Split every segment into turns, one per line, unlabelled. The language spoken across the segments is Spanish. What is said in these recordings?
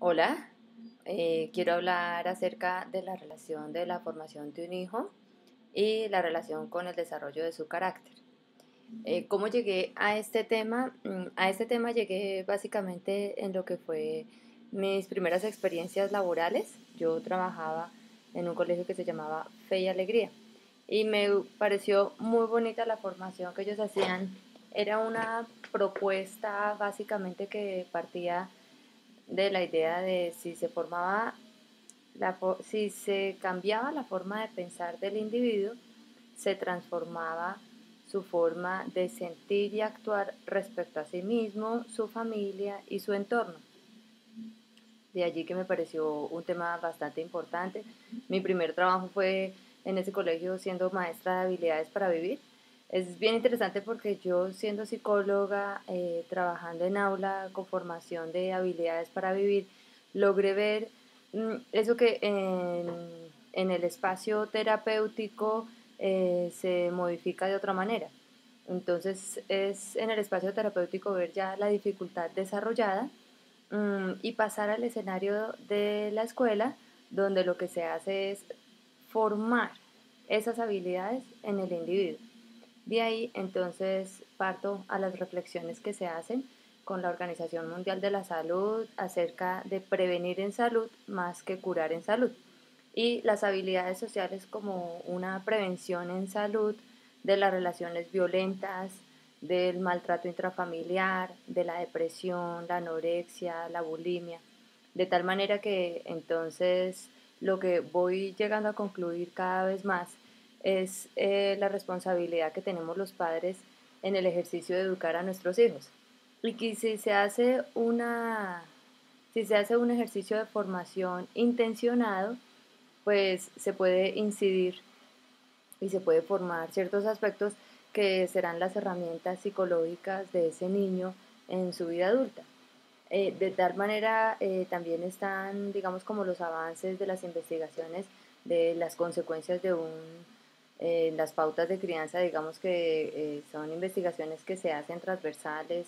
Hola, quiero hablar acerca de la relación de la formación de un hijo y la relación con el desarrollo de su carácter. ¿Cómo llegué a este tema? A este tema llegué básicamente en lo que fue mis primeras experiencias laborales. Yo trabajaba en un colegio que se llamaba Fe y Alegría y me pareció muy bonita la formación que ellos hacían. Era una propuesta básicamente que partía de la idea de si se formaba si se cambiaba la forma de pensar del individuo, se transformaba su forma de sentir y actuar respecto a sí mismo, su familia y su entorno. De allí que me pareció un tema bastante importante. Mi primer trabajo fue en ese colegio siendo maestra de habilidades para vivir. Es bien interesante porque yo siendo psicóloga, trabajando en aula con formación de habilidades para vivir, logré ver eso que en el espacio terapéutico se modifica de otra manera. Entonces es en el espacio terapéutico ver ya la dificultad desarrollada y pasar al escenario de la escuela, donde lo que se hace es formar esas habilidades en el individuo. De ahí entonces parto a las reflexiones que se hacen con la Organización Mundial de la Salud acerca de prevenir en salud más que curar en salud y las habilidades sociales como una prevención en salud de las relaciones violentas, del maltrato intrafamiliar, de la depresión, la anorexia, la bulimia, de tal manera que entonces lo que voy llegando a concluir cada vez más es la responsabilidad que tenemos los padres en el ejercicio de educar a nuestros hijos. Y que si se hace un ejercicio de formación intencionado, pues se puede incidir y se puede formar ciertos aspectos que serán las herramientas psicológicas de ese niño en su vida adulta. De tal manera, también están, digamos, como los avances de las investigaciones de las consecuencias de las pautas de crianza, digamos que son investigaciones que se hacen transversales,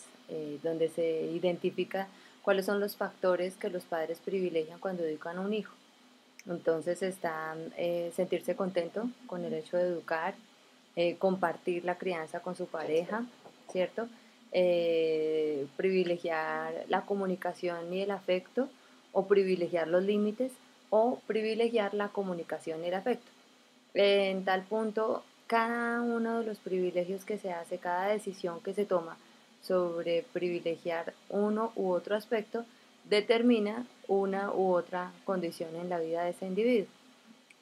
donde se identifica cuáles son los factores que los padres privilegian cuando educan a un hijo. Entonces está sentirse contento con el hecho de educar, compartir la crianza con su pareja, ¿cierto? Privilegiar la comunicación y el afecto, o privilegiar los límites, o privilegiar la comunicación y el afecto. En tal punto, cada uno de los privilegios que se hace, cada decisión que se toma sobre privilegiar uno u otro aspecto, determina una u otra condición en la vida de ese individuo.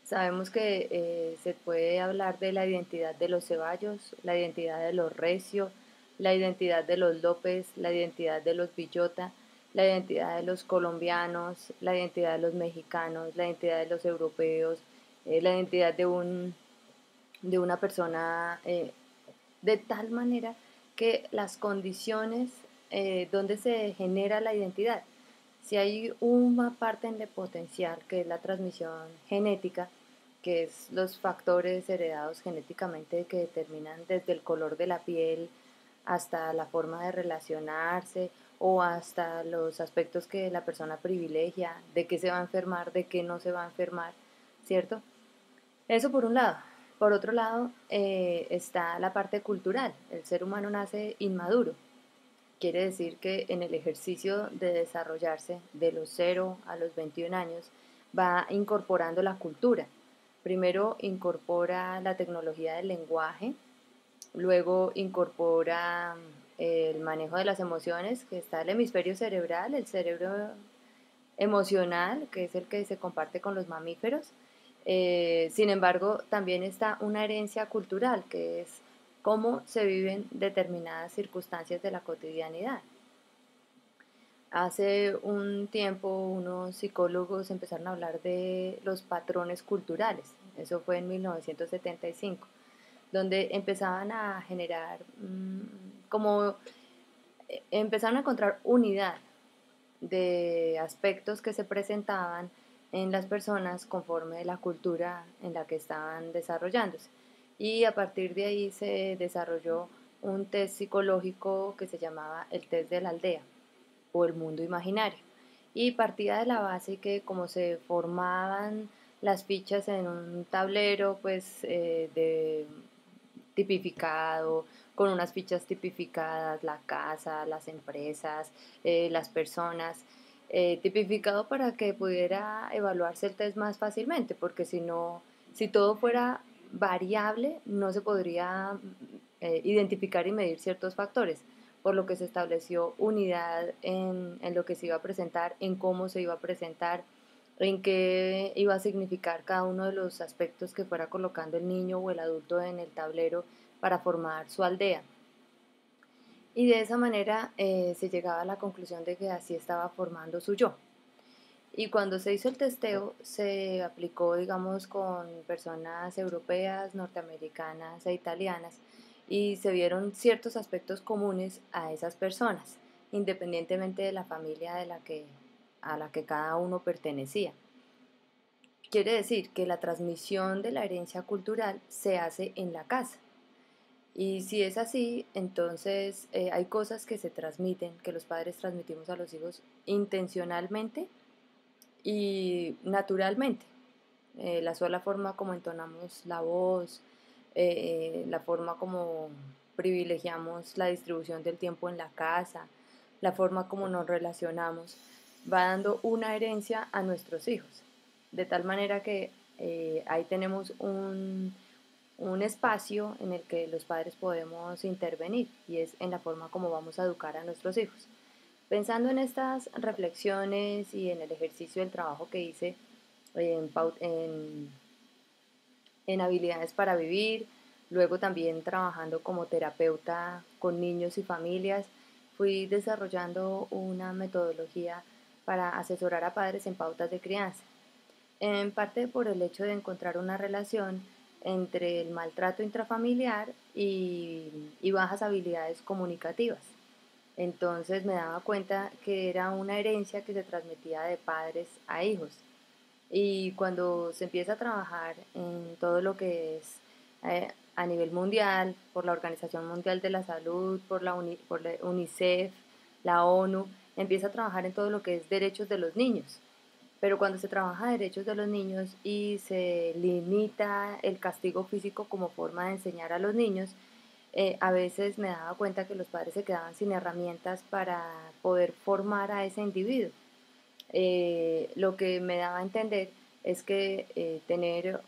Sabemos que se puede hablar de la identidad de los Ceballos, la identidad de los Recio, la identidad de los López, la identidad de los Villota, la identidad de los colombianos, la identidad de los mexicanos, la identidad de los europeos, la identidad de una persona, de tal manera que las condiciones donde se genera la identidad. Si hay una parte en el potencial, que es la transmisión genética, que es los factores heredados genéticamente que determinan desde el color de la piel hasta la forma de relacionarse o hasta los aspectos que la persona privilegia, de qué se va a enfermar, de qué no se va a enfermar, ¿cierto? Eso por un lado. Por otro lado, está la parte cultural. El ser humano nace inmaduro. Quiere decir que en el ejercicio de desarrollarse de los 0 a los 21 años va incorporando la cultura. Primero incorpora la tecnología del lenguaje, luego incorpora el manejo de las emociones, que está el hemisferio cerebral, el cerebro emocional, que es el que se comparte con los mamíferos. Sin embargo, también está una herencia cultural, que es cómo se viven determinadas circunstancias de la cotidianidad. Hace un tiempo unos psicólogos empezaron a hablar de los patrones culturales, eso fue en 1975, donde empezaban a generar, empezaron a encontrar unidad de aspectos que se presentaban en las personas conforme la cultura en la que estaban desarrollándose. Y a partir de ahí se desarrolló un test psicológico que se llamaba el test de la aldea o el mundo imaginario. y partía de la base que como se formaban las fichas en un tablero pues de tipificado, con unas fichas tipificadas, la casa, las empresas, las personas, tipificado para que pudiera evaluarse el test más fácilmente, porque si no, si todo fuera variable, no se podría identificar y medir ciertos factores, por lo que se estableció unidad en lo que se iba a presentar, en cómo se iba a presentar, en qué iba a significar cada uno de los aspectos que fuera colocando el niño o el adulto en el tablero para formar su aldea. Y de esa manera se llegaba a la conclusión de que así estaba formando su yo. Y cuando se hizo el testeo, se aplicó, digamos, con personas europeas, norteamericanas e italianas, y se vieron ciertos aspectos comunes a esas personas, independientemente de la familia a la que cada uno pertenecía. Quiere decir que la transmisión de la herencia cultural se hace en la casa. Y si es así, entonces hay cosas que se transmiten, que los padres transmitimos a los hijos intencionalmente y naturalmente. La sola forma como entonamos la voz, la forma como privilegiamos la distribución del tiempo en la casa, la forma como nos relacionamos, va dando una herencia a nuestros hijos. De tal manera que ahí tenemos un espacio en el que los padres podemos intervenir y es en la forma como vamos a educar a nuestros hijos. Pensando en estas reflexiones y en el ejercicio del trabajo que hice en, en habilidades para vivir, luego también trabajando como terapeuta con niños y familias, fui desarrollando una metodología para asesorar a padres en pautas de crianza, en parte por el hecho de encontrar una relación entre el maltrato intrafamiliar y bajas habilidades comunicativas. Entonces me daba cuenta que era una herencia que se transmitía de padres a hijos. Y cuando se empieza a trabajar en todo lo que es a nivel mundial, por la Organización Mundial de la Salud, por la UNICEF, la ONU, empieza a trabajar en todo lo que es derechos de los niños. Pero cuando se trabaja derechos de los niños y se limita el castigo físico como forma de enseñar a los niños, a veces me daba cuenta que los padres se quedaban sin herramientas para poder formar a ese individuo. Lo que me daba a entender es que tener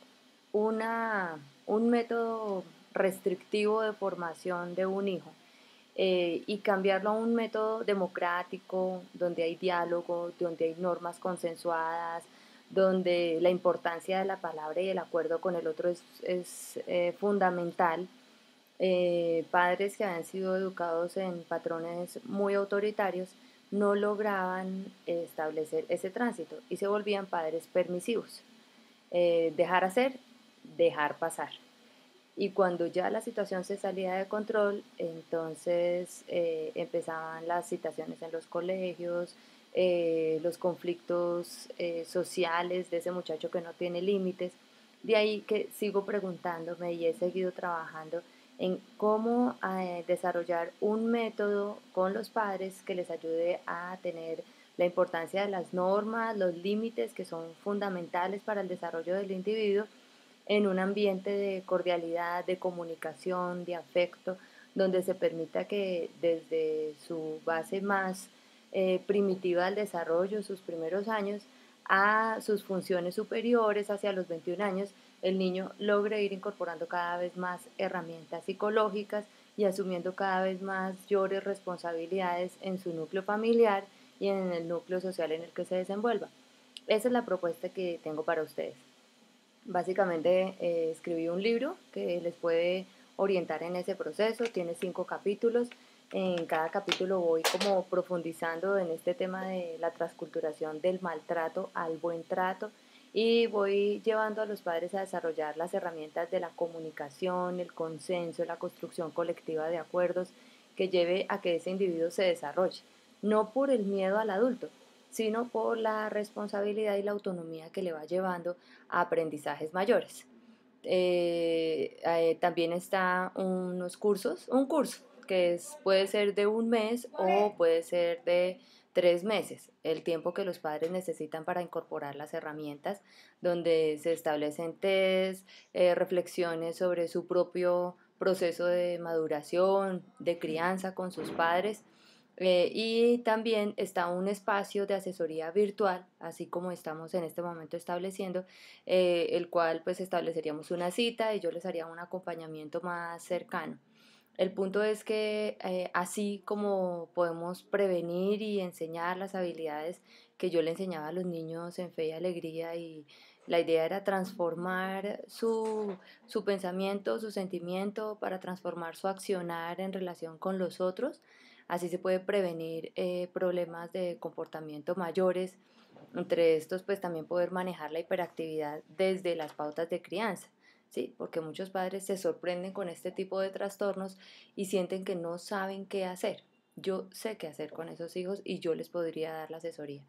un método restrictivo de formación de un hijo y cambiarlo a un método democrático, donde hay diálogo, donde hay normas consensuadas, donde la importancia de la palabra y el acuerdo con el otro es fundamental. Padres que habían sido educados en patrones muy autoritarios no lograban establecer ese tránsito y se volvían padres permisivos. Dejar hacer, dejar pasar. Y cuando ya la situación se salía de control, entonces empezaban las citaciones en los colegios, los conflictos sociales de ese muchacho que no tiene límites. De ahí que sigo preguntándome y he seguido trabajando en cómo desarrollar un método con los padres que les ayude a tener la importancia de las normas, los límites que son fundamentales para el desarrollo del individuo en un ambiente de cordialidad, de comunicación, de afecto, donde se permita que desde su base más primitiva del desarrollo, sus primeros años, a sus funciones superiores hacia los 21 años, el niño logre ir incorporando cada vez más herramientas psicológicas y asumiendo cada vez mayores responsabilidades en su núcleo familiar y en el núcleo social en el que se desenvuelva. Esa es la propuesta que tengo para ustedes. Básicamente escribí un libro que les puede orientar en ese proceso, tiene 5 capítulos, en cada capítulo voy como profundizando en este tema de la transculturación del maltrato al buen trato y voy llevando a los padres a desarrollar las herramientas de la comunicación, el consenso, la construcción colectiva de acuerdos que lleve a que ese individuo se desarrolle, no por el miedo al adulto, sino por la responsabilidad y la autonomía que le va llevando a aprendizajes mayores. También está un curso que puede ser de un mes o puede ser de 3 meses, el tiempo que los padres necesitan para incorporar las herramientas, donde se establecen test, reflexiones sobre su propio proceso de maduración, de crianza con sus padres. Y también está un espacio de asesoría virtual, así como estamos en este momento estableciendo, el cual pues estableceríamos una cita y yo les haría un acompañamiento más cercano. El punto es que así como podemos prevenir y enseñar las habilidades que yo le enseñaba a los niños en Fe y Alegría, y la idea era transformar su pensamiento, su sentimiento, para transformar su accionar en relación con los otros. Así se puede prevenir problemas de comportamiento mayores. Entre estos, pues también poder manejar la hiperactividad desde las pautas de crianza. Sí, porque muchos padres se sorprenden con este tipo de trastornos y sienten que no saben qué hacer. Yo sé qué hacer con esos hijos y yo les podría dar la asesoría.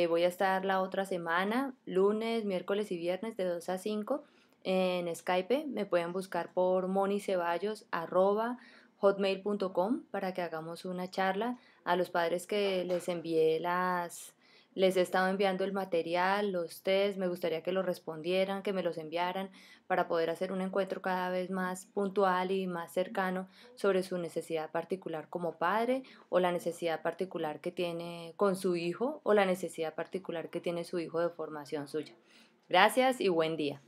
Voy a estar la otra semana, lunes, miércoles y viernes de 2 a 5 en Skype. Me pueden buscar por moniceballos@hotmail.com para que hagamos una charla. A los padres que les he estado enviando el material, los test, me gustaría que los respondieran, que me los enviaran para poder hacer un encuentro cada vez más puntual y más cercano sobre su necesidad particular como padre, o la necesidad particular que tiene con su hijo, o la necesidad particular que tiene su hijo de formación suya. Gracias y buen día.